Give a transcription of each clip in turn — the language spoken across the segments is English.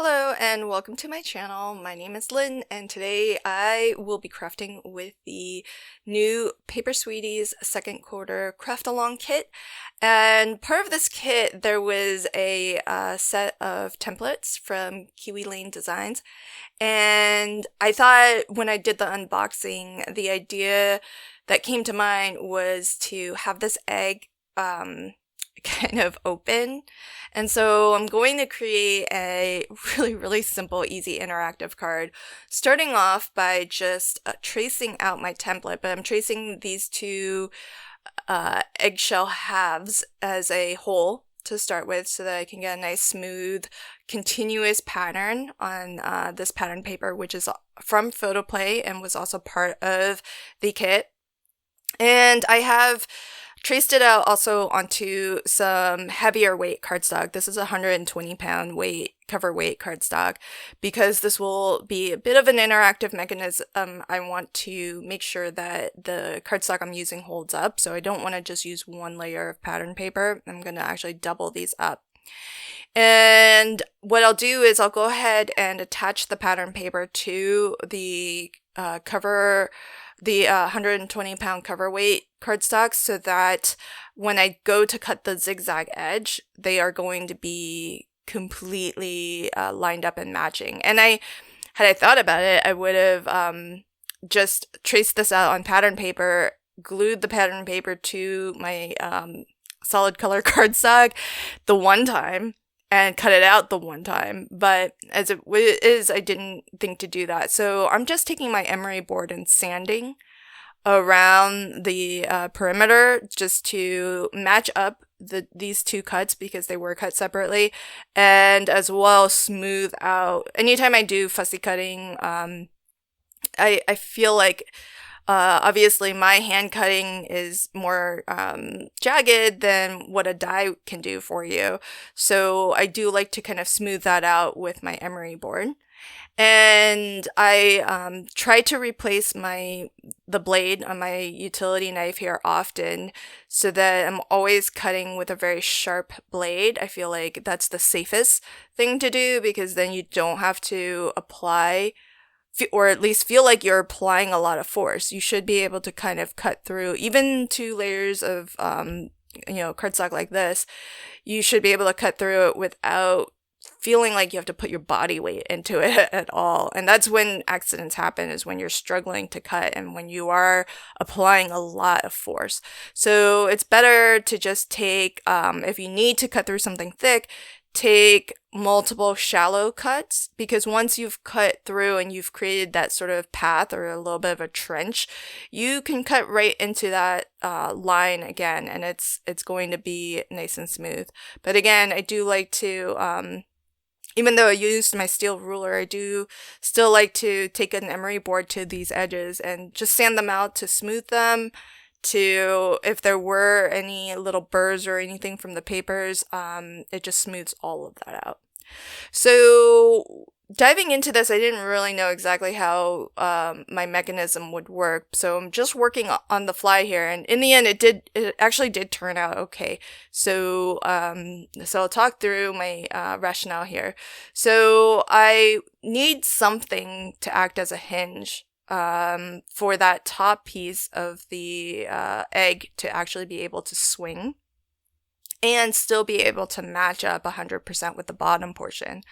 Hello and welcome to my channel. My name is Lynn and today I will be crafting with the new Paper Sweeties second quarter craft along kit. And part of this kit there was a set of templates from Kiwi Lane Designs, and I thought when I did the unboxing the idea that came to mind was to have this egg kind of open. And so I'm going to create a really simple, easy interactive card, starting off by just tracing out my template, but I'm tracing these two eggshell halves as a whole to start with so that I can get a nice smooth continuous pattern on this pattern paper, which is from Photoplay and was also part of the kit. And I have traced it out also onto some heavier weight cardstock. This is a 120-pound weight, cover weight cardstock, because this will be a bit of an interactive mechanism. I want to make sure that the cardstock I'm using holds up, so I don't want to just use one layer of pattern paper. I'm going to actually double these up. And what I'll do is I'll go ahead and attach the pattern paper to the 120-pound cover weight cardstock so that when I go to cut the zigzag edge, they are going to be completely lined up and matching. And had I thought about it, I would have just traced this out on pattern paper, glued the pattern paper to my solid color cardstock the one time, and cut it out the one time, but as it is, I didn't think to do that. So I'm just taking my emery board and sanding around the perimeter just to match up these two cuts because they were cut separately, and as well smooth out. Anytime I do fussy cutting, I feel like obviously my hand cutting is more jagged than what a die can do for you. So I do like to kind of smooth that out with my emery board. And I try to replace the blade on my utility knife here often so that I'm always cutting with a very sharp blade. I feel like that's the safest thing to do because then you don't have to apply, or at least feel like you're applying a lot of force. You should be able to kind of cut through even 2 layers of, cardstock like this. You should be able to cut through it without feeling like you have to put your body weight into it at all. And that's when accidents happen, is when you're struggling to cut and when you are applying a lot of force. So it's better to just take, if you need to cut through something thick, take multiple shallow cuts, because once you've cut through and you've created that sort of path or a little bit of a trench, you can cut right into that line again, and it's going to be nice and smooth. But again, I do like to, even though I used my steel ruler, I do still like to take an emery board to these edges and just sand them out to smooth them, to if there were any little burrs or anything from the papers, it just smooths all of that out. So diving into this, I didn't really know exactly how my mechanism would work, so I'm just working on the fly here, and in the end it actually did turn out okay. So I'll talk through my rationale here. So I need something to act as a hinge for that top piece of the egg to actually be able to swing and still be able to match up 100% with the bottom portion.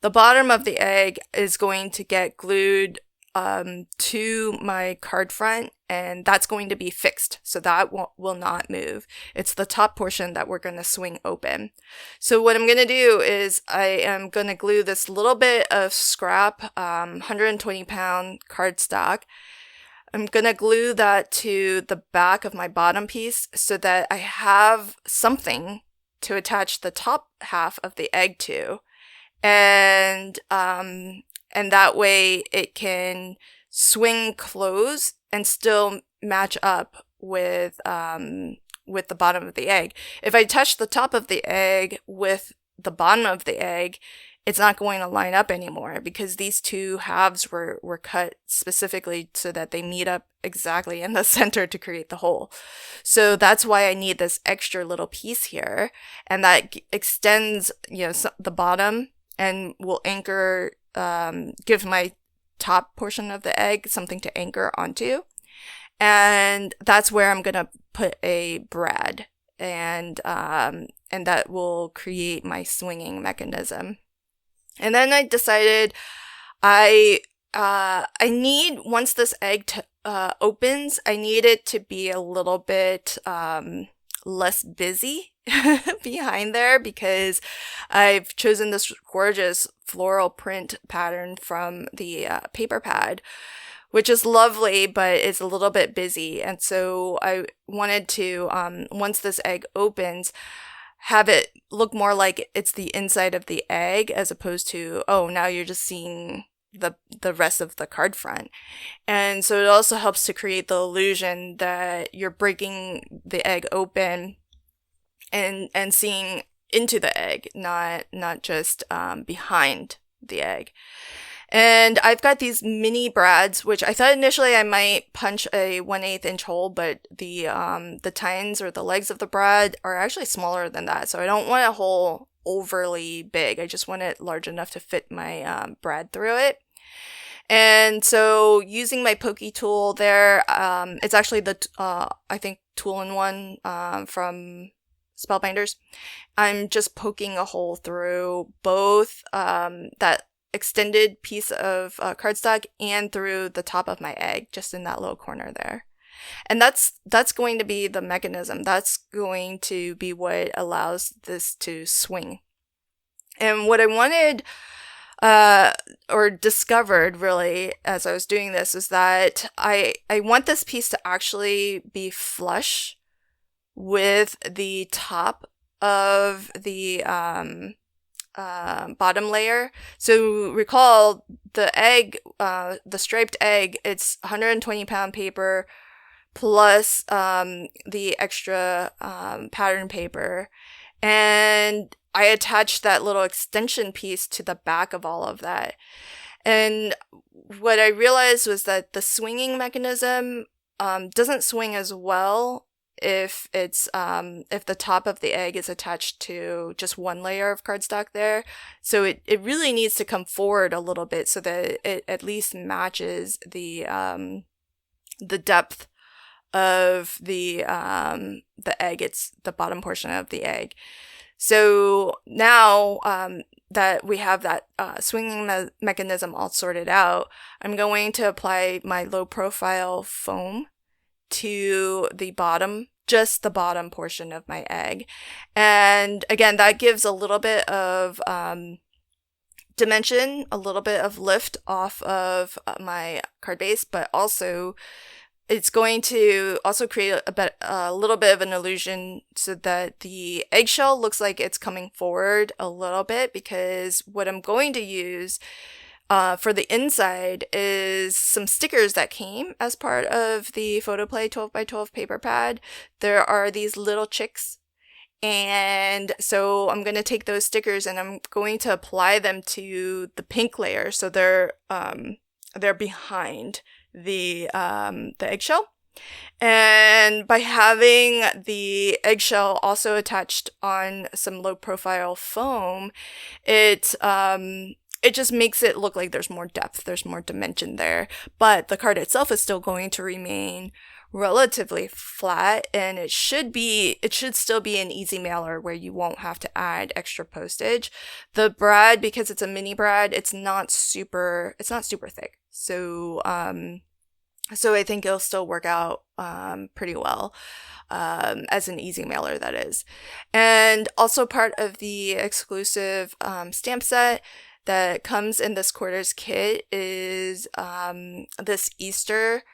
The bottom of the egg is going to get glued to my card front, and that's going to be fixed, so that will not move. It's the top portion that we're going to swing open. So what I'm going to do is I am going to glue this little bit of scrap 120-pound cardstock. I'm going to glue that to the back of my bottom piece so that I have something to attach the top half of the egg to. And that way it can swing close and still match up with the bottom of the egg. If I touch the top of the egg with the bottom of the egg, it's not going to line up anymore because these two halves were cut specifically so that they meet up exactly in the center to create the hole. So that's why I need this extra little piece here, and that extends, the bottom and will anchor, give my top portion of the egg something to anchor onto. And that's where I'm going to put a brad, and that will create my swinging mechanism. And then I decided I need, once this egg opens, I need it to be a little bit less busy behind there, because I've chosen this gorgeous floral print pattern from the paper pad, which is lovely, but it's a little bit busy. And so I wanted to, once this egg opens, have it look more like it's the inside of the egg, as opposed to, oh, now you're just seeing the rest of the card front. And so it also helps to create the illusion that you're breaking the egg open and seeing into the egg, not just behind the egg. And I've got these mini brads, which I thought initially I might punch a 1/8 inch hole, but the tines, or the legs of the brad, are actually smaller than that. So I don't want a hole overly big. I just want it large enough to fit my brad through it. And so using my pokey tool there, it's actually the I think Tool-in-One from Spellbinders. I'm just poking a hole through both that extended piece of cardstock and through the top of my egg, just in that little corner there. And that's going to be the mechanism. That's going to be what allows this to swing. And what I wanted, or discovered really as I was doing this, is that I want this piece to actually be flush with the top of the bottom layer. So recall the egg, the striped egg, it's 120-pound paper plus the extra pattern paper. And I attached that little extension piece to the back of all of that. And what I realized was that the swinging mechanism doesn't swing as well if it's if the top of the egg is attached to just one layer of cardstock there. So it really needs to come forward a little bit so that it at least matches the depth of the egg. It's the bottom portion of the egg. So now that we have that swinging mechanism all sorted out, I'm going to apply my low profile foam to the bottom, just the bottom portion of my egg. And again, that gives a little bit of dimension, a little bit of lift off of my card base, but also it's going to also create a little bit of an illusion so that the eggshell looks like it's coming forward a little bit, because what I'm going to use for the inside is some stickers that came as part of the Photoplay 12x12 paper pad. There are these little chicks, and so I'm going to take those stickers and I'm going to apply them to the pink layer, so they're behind the eggshell. And by having the eggshell also attached on some low profile foam, it just makes it look like there's more depth, there's more dimension there. But the card itself is still going to remain relatively flat, and it should still be an easy mailer where you won't have to add extra postage. The brad, because it's a mini brad, it's not super thick. So I think it'll still work out pretty well as an easy mailer, that is. And also part of the exclusive stamp set that comes in this quarters kit is this Easter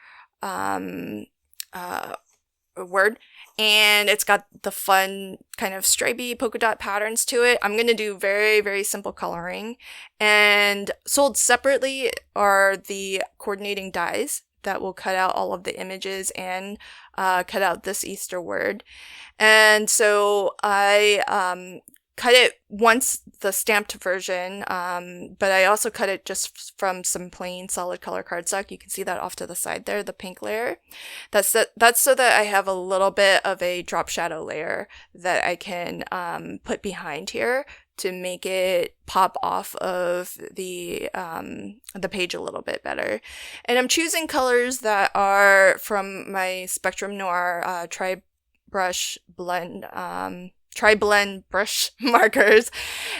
word, and it's got the fun kind of stripy polka dot patterns to it. I'm going to do very, very simple coloring, and sold separately are the coordinating dies that will cut out all of the images and cut out this Easter word. And so I cut it once, the stamped version, but I also cut it just from some plain solid color cardstock. You can see that off to the side there, the pink layer. That's so that I have a little bit of a drop shadow layer that I can put behind here to make it pop off of the page a little bit better. And I'm choosing colors that are from my Spectrum Noir tri-blend brush markers,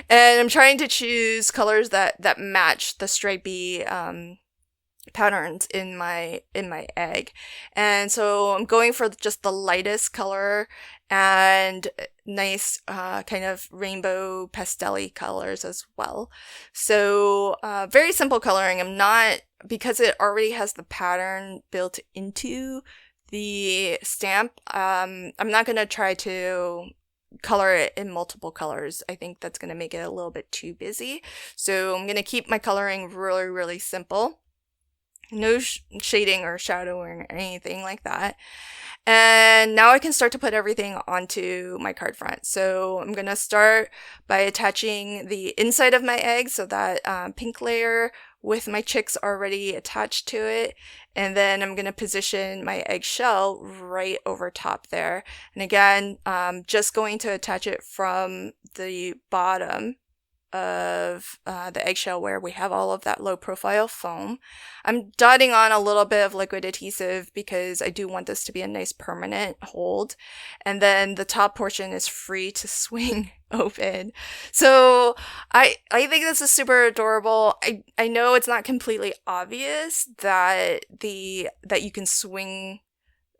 and I'm trying to choose colors that match the stripy patterns in my egg. And so I'm going for just the lightest color and nice kind of rainbow pastel-y colors as well. So very simple coloring. I'm not, because it already has the pattern built into the stamp, I'm not going to try to color it in multiple colors. I think that's going to make it a little bit too busy. So I'm going to keep my coloring really, really simple. No shading or shadowing or anything like that. And now I can start to put everything onto my card front. So I'm going to start by attaching the inside of my egg, so that pink layer with my chicks already attached to it. And then I'm going to position my eggshell right over top there. And again, just going to attach it from the bottom of the eggshell where we have all of that low profile foam. I'm dotting on a little bit of liquid adhesive because I do want this to be a nice permanent hold. And then the top portion is free to swing open. So I think this is super adorable. I know it's not completely obvious that you can swing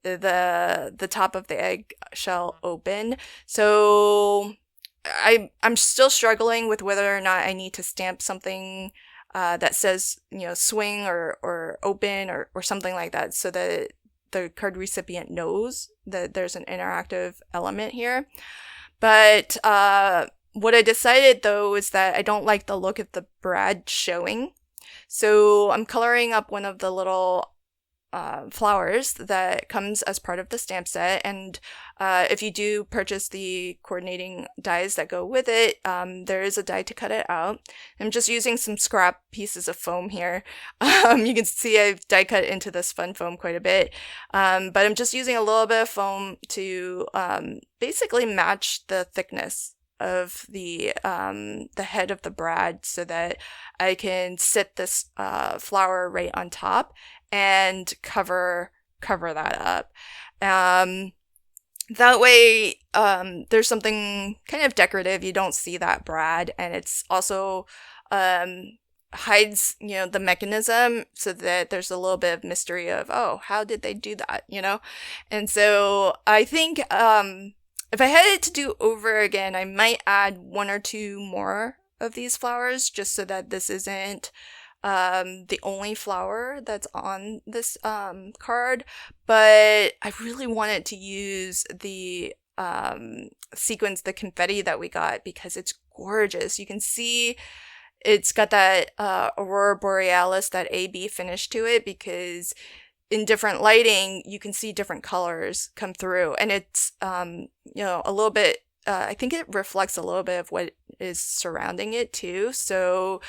the top of the eggshell open. So I'm still struggling with whether or not I need to stamp something that says, swing or open or something like that, so that the card recipient knows that there's an interactive element here. But what I decided, though, is that I don't like the look of the brad showing. So I'm coloring up one of the little flowers that comes as part of the stamp set. And if you do purchase the coordinating dies that go with it, there is a die to cut it out. I'm just using some scrap pieces of foam here. You can see I've die cut into this fun foam quite a bit. But I'm just using a little bit of foam to basically match the thickness of the head of the brad, so that I can sit this flower right on top and cover that up. That way, there's something kind of decorative. You don't see that brad, and it's also hides, the mechanism, so that there's a little bit of mystery of, oh, how did they do that, And so I think if I had it to do over again, I might add one or two more of these flowers, just so that this isn't the only flower that's on this card. But I really wanted to use the sequins, the confetti that we got, because it's gorgeous. You can see it's got that Aurora Borealis, that AB finish to it, because in different lighting, you can see different colors come through. And it's, a little bit, I think it reflects a little bit of what is surrounding it too. So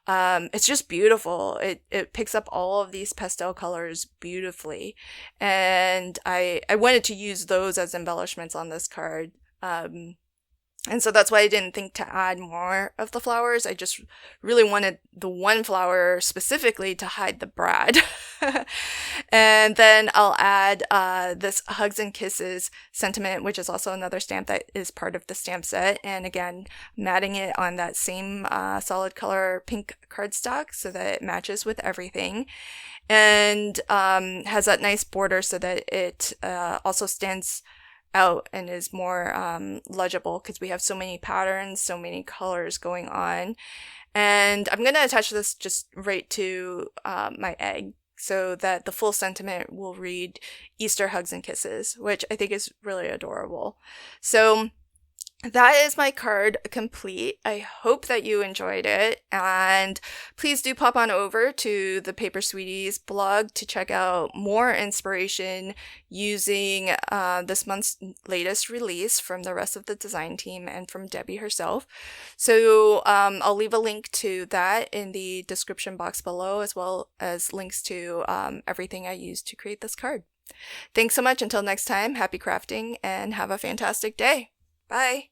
it's just beautiful. It picks up all of these pastel colors beautifully. And I wanted to use those as embellishments on this card. And so that's why I didn't think to add more of the flowers. I just really wanted the one flower specifically to hide the brad. And then I'll add this Hugs and Kisses sentiment, which is also another stamp that is part of the stamp set. And again, matting it on that same solid color pink cardstock so that it matches with everything. And has that nice border so that it also stands out and is more legible, because we have so many patterns, so many colors going on. And I'm going to attach this just right to my egg, so that the full sentiment will read Easter Hugs and Kisses, which I think is really adorable. So that is my card complete. I hope that you enjoyed it, and please do pop on over to the Paper Sweeties blog to check out more inspiration using this month's latest release from the rest of the design team and from Debbie herself. So I'll leave a link to that in the description box below, as well as links to everything I used to create this card. Thanks so much. Until next time, happy crafting and have a fantastic day. Bye.